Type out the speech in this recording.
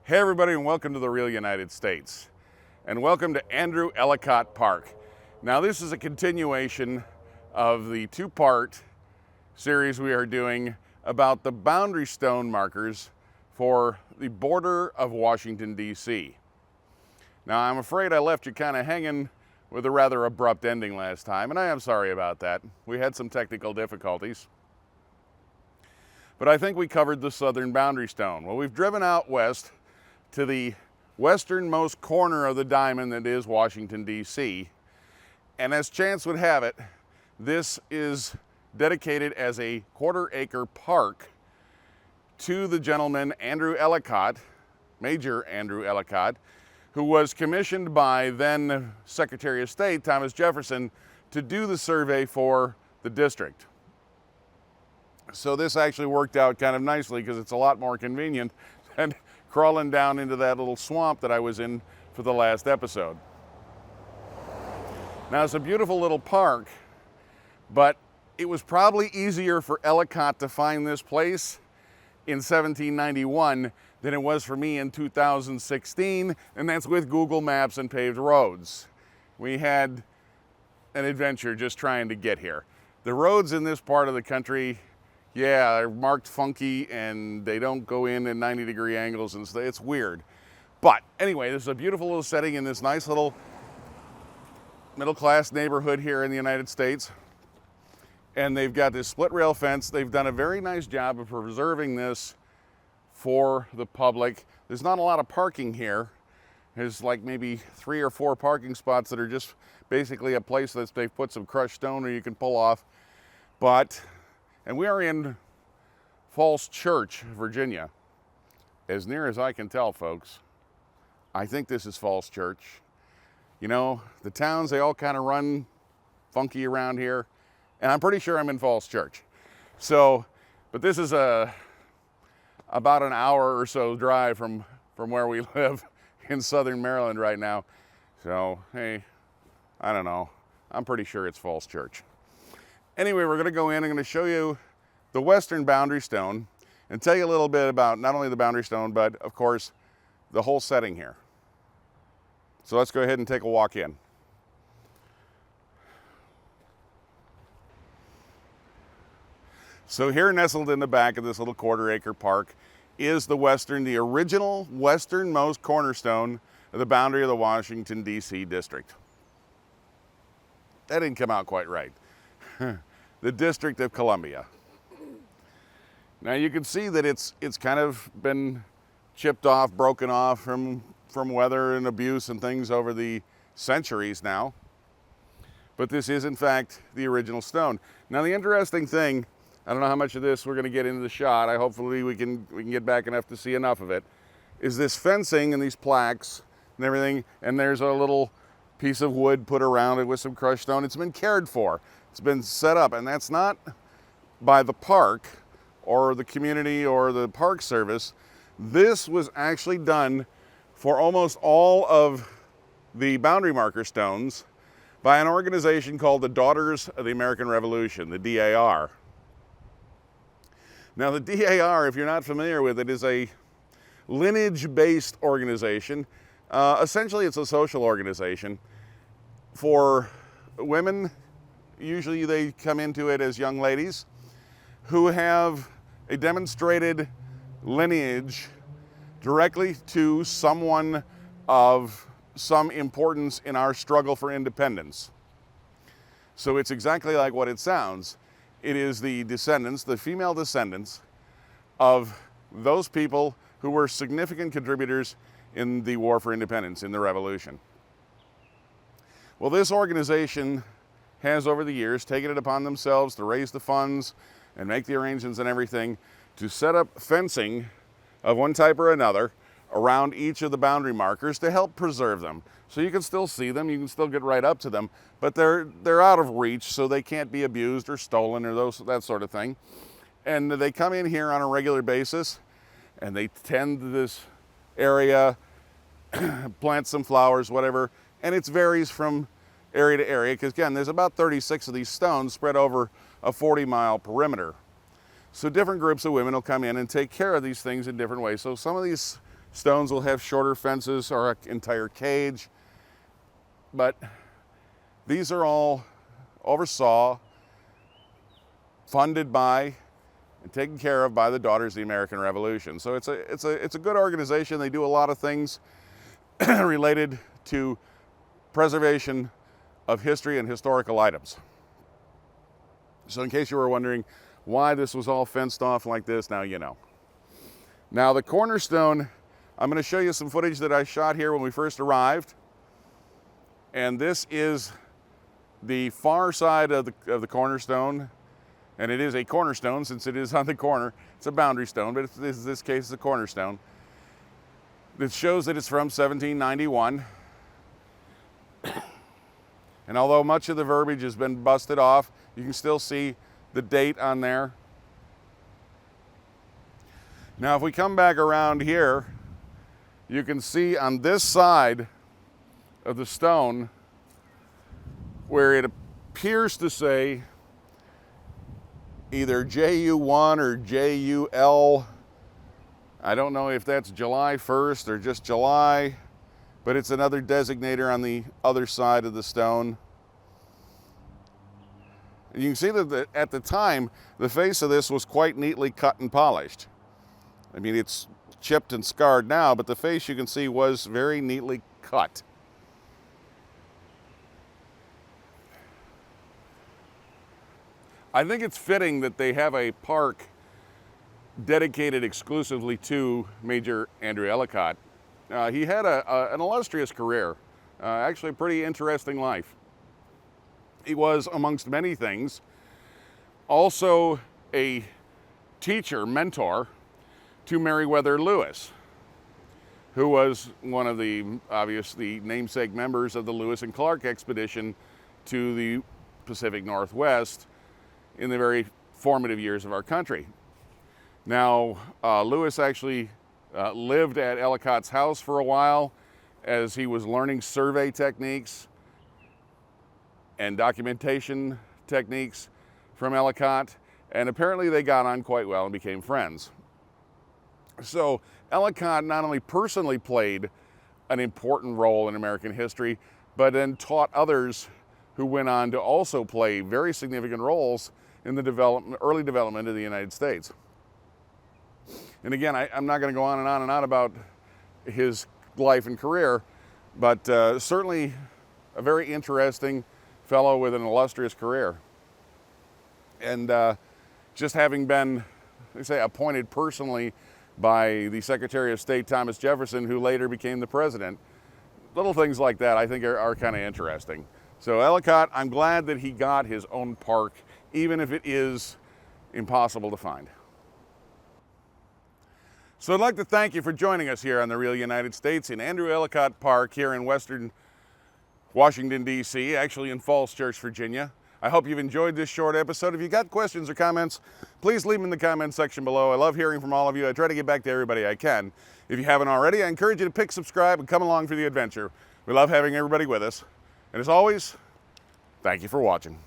Hey everybody, and welcome to the real United States. And welcome to Andrew Ellicott Park. Now this is a continuation of the two-part series we are doing about the boundary stone markers for the border of Washington, D.C. Now I'm afraid I left you kind of hanging with a rather abrupt ending last time, and I am sorry about that. We had some technical difficulties. But I think we covered the southern boundary stone. Well, we've driven out west to the westernmost corner of the diamond that is Washington, D.C. And as chance would have it, this is dedicated as a quarter-acre park to the gentleman Andrew Ellicott, Major Andrew Ellicott, who was commissioned by then Secretary of State Thomas Jefferson to do the survey for the district. So this actually worked out kind of nicely because it's a lot more convenient than crawling down into that little swamp that I was in for the last episode. Now it's a beautiful little park, but it was probably easier for Ellicott to find this place in 1791 than it was for me in 2016, and that's with Google Maps and paved roads. We had an adventure just trying to get here. The roads in this part of the country, yeah, they're marked funky and they don't go in 90-degree angles and stuff. It's weird. But anyway, this is a beautiful little setting in this nice little middle-class neighborhood here in the United States. And they've got this split rail fence. They've done a very nice job of preserving this for the public. There's not a lot of parking here. There's like maybe 3 or 4 parking spots that are just basically a place that they've put some crushed stone or you can pull off. And we are in Falls Church, Virginia. As near as I can tell, folks, I think this is Falls Church. You know, the towns, they all kind of run funky around here. And I'm pretty sure I'm in Falls Church. So, but this is about an hour or so drive from where we live in southern Maryland right now. So, hey, I don't know. I'm pretty sure it's Falls Church. Anyway, we're going to go in. I'm going to show you the western boundary stone and tell you a little bit about not only the boundary stone, but of course, the whole setting here. So let's go ahead and take a walk in. So here nestled in the back of this little quarter-acre park is the original westernmost cornerstone of the boundary of the Washington, D.C. district. That didn't come out quite right. The District of Columbia. Now you can see that it's kind of been chipped off, broken off from weather and abuse and things over the centuries now. But this is in fact the original stone. Now the interesting thing, I don't know how much of this we're going to get into the shot. Hopefully we can get back enough to see enough of it. Is this fencing and these plaques and everything, and there's a little piece of wood put around it with some crushed stone. It's been cared for. It's been set up, and that's not by the park or the community or the park service. This was actually done for almost all of the boundary marker stones by an organization called the Daughters of the American Revolution, the DAR. Now the DAR, if you're not familiar with it, is a lineage-based organization. Essentially it's a social organization for women. Usually they come into it as young ladies who have a demonstrated lineage directly to someone of some importance in our struggle for independence. So it's exactly like what it sounds. It is the descendants, the female descendants of those people who were significant contributors in the War for Independence, in the Revolution. Well, this organization has over the years taken it upon themselves to raise the funds and make the arrangements and everything to set up fencing of one type or another around each of the boundary markers to help preserve them. So you can still see them, you can still get right up to them, but they're out of reach, so they can't be abused or stolen or that sort of thing. And they come in here on a regular basis and they tend this area, plant some flowers, whatever, and it varies from area to area, because again, there's about 36 of these stones spread over a 40-mile perimeter. So different groups of women will come in and take care of these things in different ways. So some of these stones will have shorter fences or an entire cage. But these are all oversaw, funded by, and taken care of by the Daughters of the American Revolution. So it's a good organization. They do a lot of things related to preservation of history and historical items. So in case you were wondering why this was all fenced off like this, now you know. Now the cornerstone, I'm going to show you some footage that I shot here when we first arrived. And this is the far side of the cornerstone. And it is a cornerstone since it is on the corner. It's a boundary stone, but in this case it's a cornerstone. It shows that it's from 1791. And although much of the verbiage has been busted off, you can still see the date on there. Now if we come back around here, you can see on this side of the stone where it appears to say either JU1 or JUL. I don't know if that's July 1st or just July, but it's another designator on the other side of the stone. And you can see that at the time, the face of this was quite neatly cut and polished. I mean, it's chipped and scarred now, but the face you can see was very neatly cut. I think it's fitting that they have a park dedicated exclusively to Major Andrew Ellicott. He had an illustrious career, actually a pretty interesting life. He was, amongst many things, also a teacher, mentor to Meriwether Lewis, who was one of the, obviously, namesake members of the Lewis and Clark expedition to the Pacific Northwest in the very formative years of our country. Now, Lewis actually lived at Ellicott's house for a while as he was learning survey techniques and documentation techniques from Ellicott, and apparently they got on quite well and became friends. So Ellicott not only personally played an important role in American history, but then taught others who went on to also play very significant roles in the early development of the United States. And again, I'm not going to go on and on and on about his life and career, but certainly a very interesting fellow with an illustrious career. And just having been, they say, appointed personally by the Secretary of State Thomas Jefferson, who later became the president, little things like that I think are kind of interesting. So Ellicott, I'm glad that he got his own park, even if it is impossible to find. So I'd like to thank you for joining us here on the Real United States in Andrew Ellicott Park here in Western Washington, D.C., actually in Falls Church, Virginia. I hope you've enjoyed this short episode. If you've got questions or comments, please leave them in the comment section below. I love hearing from all of you. I try to get back to everybody I can. If you haven't already, I encourage you to pick subscribe and come along for the adventure. We love having everybody with us. And as always, thank you for watching.